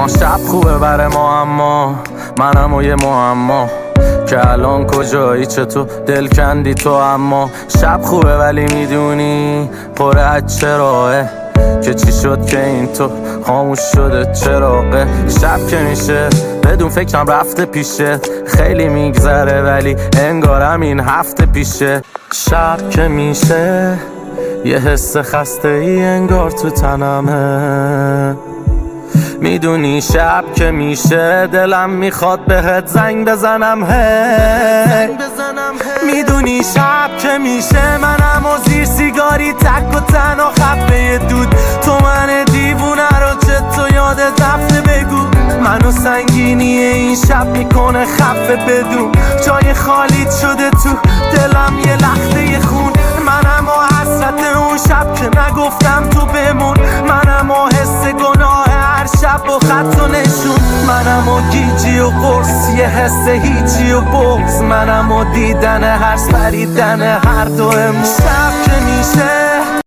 شب خوبه بره ما، اما منم و یه معما که الان کجایی، چطور دل کندی تو. اما شب خوبه ولی میدونی پره از چراهه که چی شد که این تو خاموش شده چراغه. شب که میشه بدون فکرم رفته پیشه، خیلی میگذره ولی انگارم این هفته پیشه. شب که میشه یه حس خسته ای انگار تو تنمه، میدونی شب که میشه دلم میخواد بهت زنگ بزنم میدونی شب که میشه منم و زیر سیگاری تک و تنها خفه دود. تو من دیوونه رو چطور یادت رفته بگو، منو سنگینی این شب میکنه خفه بدون. جای خالیت شده تو دلم یه لخته خون، منم و حسرت اون شب که نگفتم تو بمون، منم و حس گناه هر شب و خط و نشون، منم و گیجی و قرص یه حس هیچی و بغض، منم و دیدن هر پریدن هر دومون. شب که میشه